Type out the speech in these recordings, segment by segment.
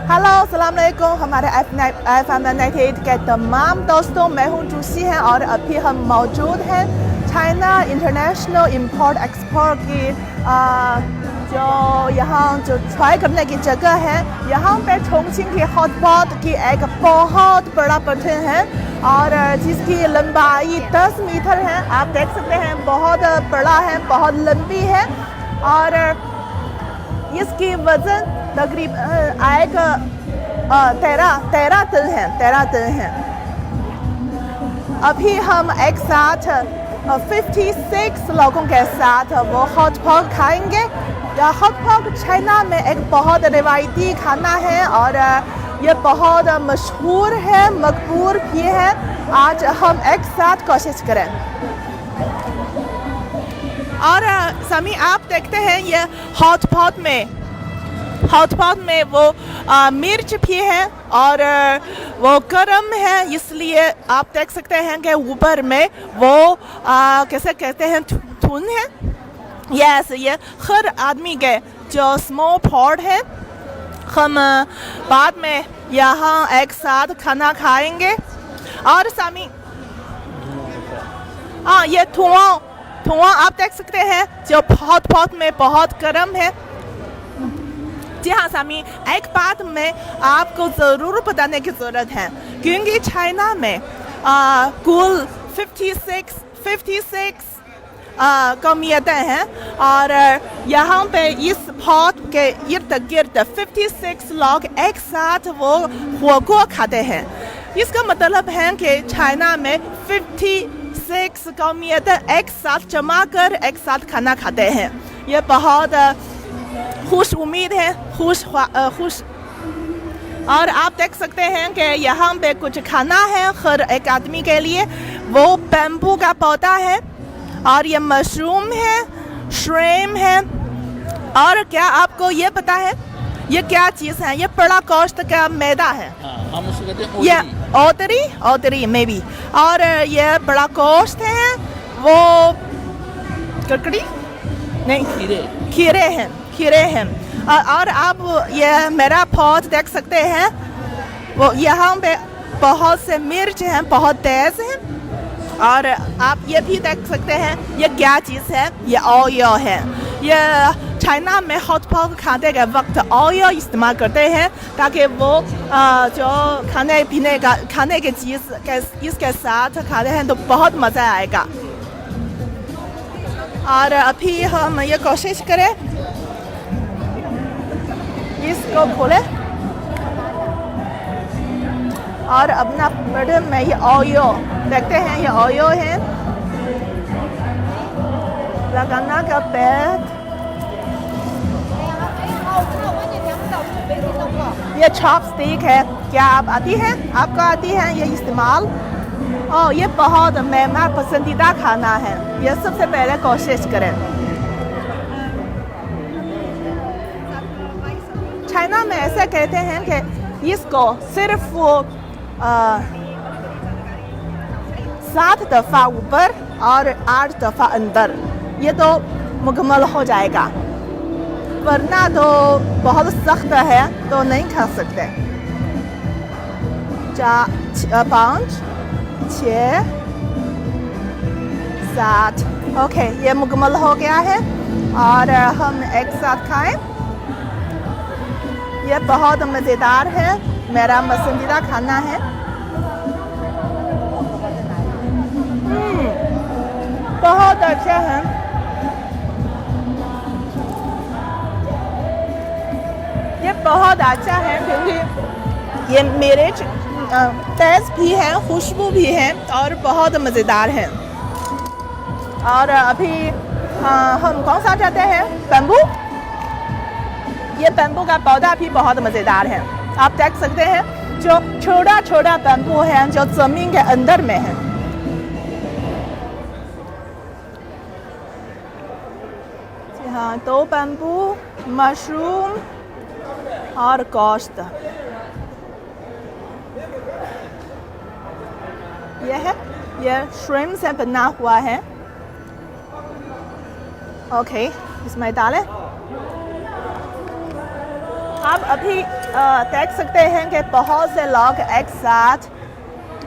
Hello अस्सलाम वालेकुम हमारे FM 98 के तमाम दोस्तों, मैं हूं जूसी हैं और अभी हम मौजूद हैं चाइना इंटरनेशनल इंपोर्ट एक्सपोर्ट की जो यहाँ जो ट्राई करने की जगह है। यहाँ पे चोंगचिंग की हॉटपॉट की एक बहुत बड़ा बर्तन है और जिसकी लंबाई 10 मीटर है। आप देख सकते हैं बहुत बड़ा है, बहुत लंबी है और इसकी वजन तकरीबन आएगा 13 टन है। अभी हम एक साथ 56 लोगों के साथ वो हॉट पॉट खाएंगे। हॉट पॉट चाइना में एक बहुत रिवायती खाना है और ये बहुत मशहूर है, मकबूल भी है। आज हम एक साथ कोशिश करें। और समी आप देखते हैं ये हॉट पॉट में वो मिर्च भी है और वो गर्म है, इसलिए आप देख सकते हैं कि ऊपर में वो कैसे कहते हैं थून है। यस, ये हर आदमी के जो स्मॉल पॉट है। हम बाद में यहाँ एक साथ खाना खाएंगे। और सामी ये धुआं आप देख सकते हैं जो हॉट पॉट में बहुत गर्म है। जी हाँ सामी, एक बात में आपको ज़रूर बताने की ज़रूरत है क्योंकि चाइना में कुल 56 कौमियतें हैं और यहाँ पे इस पॉट के इर्द गिर्द 56 लोग एक साथ वो हुआ खाते हैं। इसका मतलब है कि चाइना में 56 कौमियतें एक साथ जमा कर एक साथ खाना खाते हैं। ये बहुत खुश उम्मीद है, खुश और आप देख सकते हैं कि यहाँ पे कुछ खाना है हर एक आदमी के लिए। वो बैम्बू का पौधा है और ये मशरूम है, श्रिम्प है और क्या आपको ये पता है ये क्या चीज़ है? ये बड़ा गोश्त का मैदा है। हम उसको कहते हैं ये ओतरी मे बी। और ये बड़ा गोश्त है, वो ककड़ी नहीं खीरे हैं। और आप ये मेरा पॉट देख सकते हैं, वो यहाँ पे बहुत से मिर्च हैं, बहुत तेज हैं। और आप ये भी देख सकते हैं ये क्या चीज़ है? ये ऑयल है। ये चाइना में हॉट पॉट खाने के वक्त ऑयल इस्तेमाल करते हैं ताकि वो जो खाने की चीज़ इसके साथ खाते हैं तो बहुत मज़ा आएगा। और अभी हम ये कोशिश करें इसको खोले और अपना बर्तन में ये ऑयल देखते हैं, ये ऑयल है लगाना का पैड। ये चॉपस्टिक है, क्या आप आती हैं? आपको आती है ये इस्तेमाल? ये बहुत मेरा पसंदीदा खाना है। ये सबसे पहले कोशिश करें। चाइना में ऐसे कहते हैं कि इसको सिर्फ वो 7 दफ़ा ऊपर और 8 दफ़ा अंदर ये तो मुकम्मल हो जाएगा, वरना तो बहुत सख्त है तो नहीं खा सकते। 5, 6, 7 ओके, ये मुकम्मल हो गया है और हम एक साथ खाएं। ये बहुत मज़ेदार है, मेरा पसंदीदा खाना है। बहुत अच्छा है। ये बहुत अच्छा है क्योंकि ये मिर्च तेज भी है, खुशबू भी है और बहुत मज़ेदार है। और अभी हम कौन सा चाहते हैं? बैम्बू। ये बैम्बू का पौधा भी बहुत मज़ेदार है। आप देख सकते हैं जो छोटा बैम्बू है जो ज़मीन के अंदर में है। जी हाँ, 2 बैम्बू, मशरूम और गोश्त ये श्रिम्प से बना हुआ है। ओके, इसमें डालें आप अभी देख सकते हैं कि बहुत से लोग एक साथ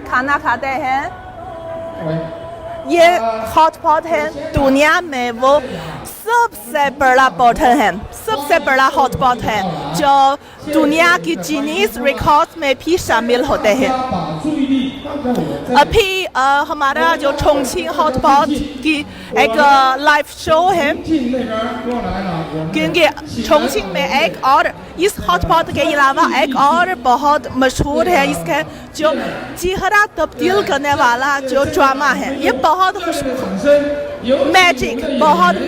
खाना खाते हैं। ये हॉट पॉट है, दुनिया में वो सबसे बड़ा बॉटल है, सबसे बड़ा हॉट पॉट है जो दुनिया की गिनीज रिकॉर्ड में भी शामिल होते हैं। अभी हमारा जो चोंगचिंग हॉट पॉट की एक लाइव शो है, क्योंकि चोंगचिंग में एक और इस हॉट पॉट के अलावा एक और बहुत मशहूर है, इसका जो चेहरा तब्दील करने वाला जो ड्रामा है। ये बहुत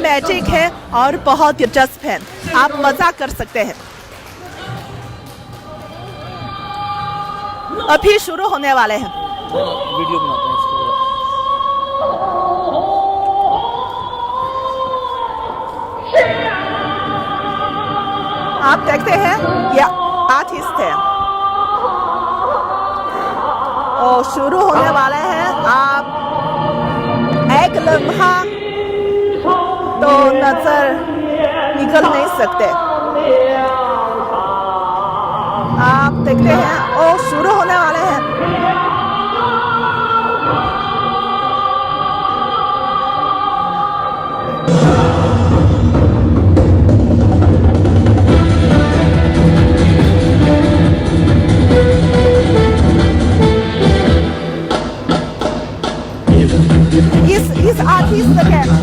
मैजिक है और बहुत दिलचस्प है, आप मजा कर सकते हैं। अभी शुरू होने वाले हैं। वीडियो बनाते हैं इसकी आप देखते हैं ये आर्टिस्ट है और शुरू होने वाले हैं। आप एक लम्हा तो नजर निकल नहीं सकते। आप देखते हैं और शुरू होने वाले हैं।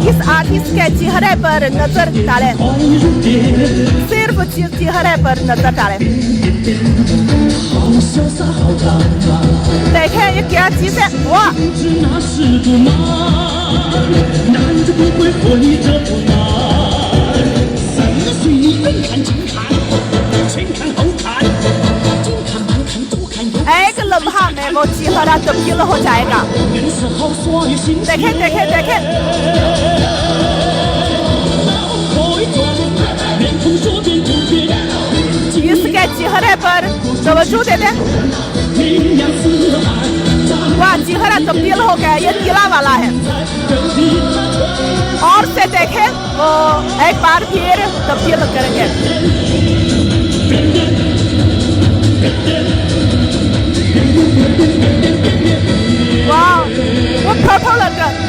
इस आर्टिस्ट के चेहरे पर नजर डालें, सिर्फ चेहरे पर नजर डालें। देखें ये क्या चीज है, वाह! एक लम्हा में वो चेहरा तब्दील हो जाएगा। देखें देखें देखें, इसके चेहरे पर तवज्जो दे दें। वाह, चेहरा तब्दील हो गया, ये नीला वाला है। और से देखें, वो एक बार फिर तब्दील करेंगे। वाह, वो पर्पल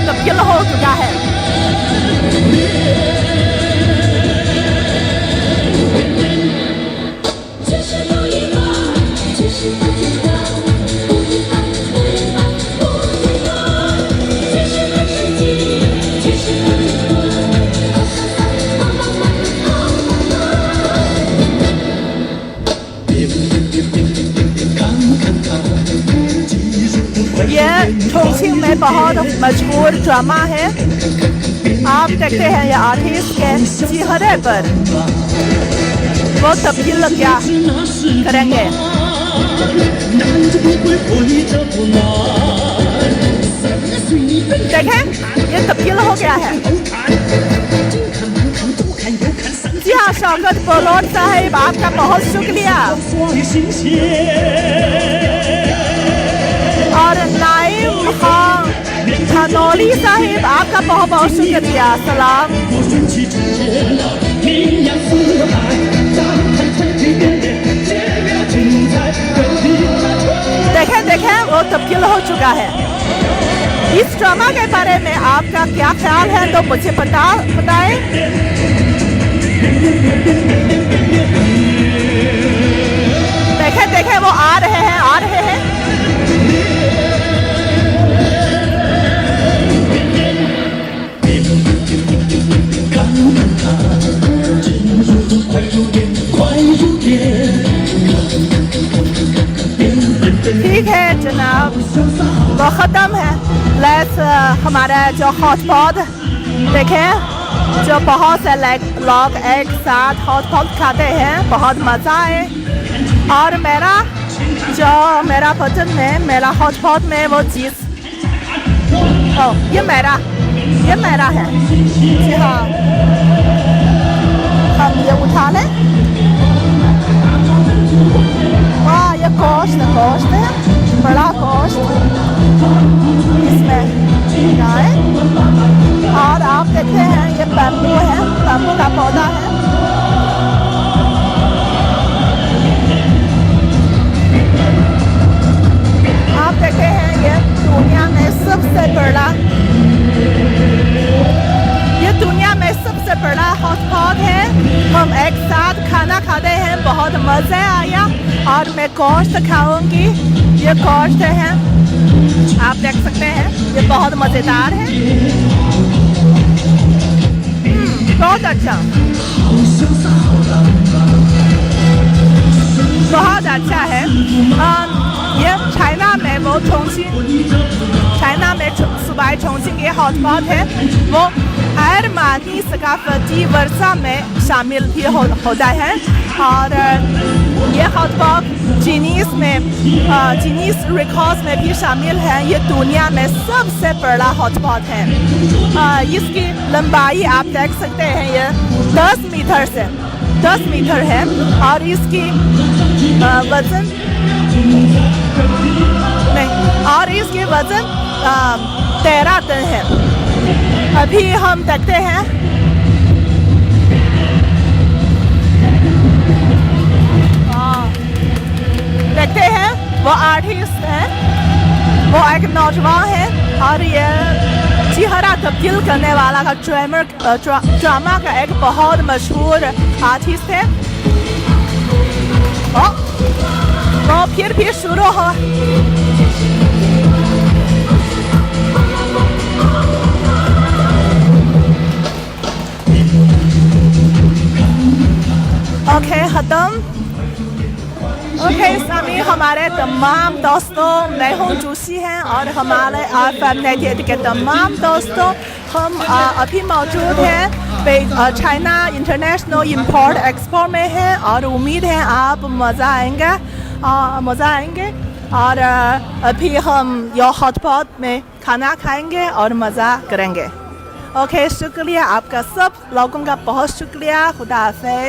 तब्दील हो चुका है। ये चोंगचिंग में बहुत मशहूर ड्रामा है। आप देखते हैं ये आर्टिस्ट के चेहरे पर वो तब्दील क्या करेंगे। देखें, ये तब्दील हो गया है। जी हाँ, शौकत बलोच साहिब, आपका बहुत शुक्रिया। और नाइम खान धनौली साहिब, आपका बहुत बहुत शुक्रिया। सलाम। देखें देखें, वो तब्दील हो चुका है। इस ड्रामा के बारे में आपका क्या ख्याल है, तो मुझे बताएं। देखें देखें, वो आ रहे हैं, आ रहे हैं। ठीक है जनाब, वो ख़त्म है। लेट्स हमारा जो हॉट पॉट देखें, जो बहुत से लोग एक साथ हॉट पॉट खाते हैं, बहुत मज़ा आए। और मेरा बर्तन में, मेरा हॉट पॉट में वो चीज़, ये मेरा है। जी हाँ, हम ये उठा लें। वाह, ये गोश्त है, बड़ा गोश्त इसमें डालें। और आप देखते हैं ये बैम्बू है, बैम्बू का पौधा है। बहुत मज़ा आया। और मैं गोश्त खाऊंगी, ये गोश्त है, आप देख सकते हैं, ये बहुत मज़ेदार है। बहुत अच्छा, बहुत अच्छा है। ये चाइना में वो चाइना में सूबाई चोंगसिंग ये हॉटपॉट है, वो हर मानी सकाफती वर्षा में शामिल भी होता है। और ये हॉटपॉट जीनीस रिकॉर्ड्स में भी शामिल है। ये दुनिया में सबसे बड़ा हॉटपॉट है। इसकी लंबाई आप देख सकते हैं, ये 10 मीटर है। और इसकी वजन इसके वजन 13 टन है। अभी हम देखते हैं, वो आर्टिस्ट है, वो एक नौजवान है और ये चेहरा तब्दील करने वाला का ड्रामा का एक बहुत मशहूर आर्टिस्ट है। वो फिर शुरू हो। ओके, खत्म। ओके, सभी हमारे तमाम दोस्तों, मैं हूँ जूसी हैं और हमारे फैमिली के तमाम दोस्तों, हम अभी मौजूद हैं चाइना इंटरनेशनल इंपोर्ट एक्सपो में हैं और उम्मीद है आप मज़ा आएंगे। और अभी हम यो हॉटपॉट में खाना खाएंगे और मज़ा करेंगे। ओके, शुक्रिया आपका सब लोगों का, बहुत शुक्रिया। खुदा हाफ़िज़।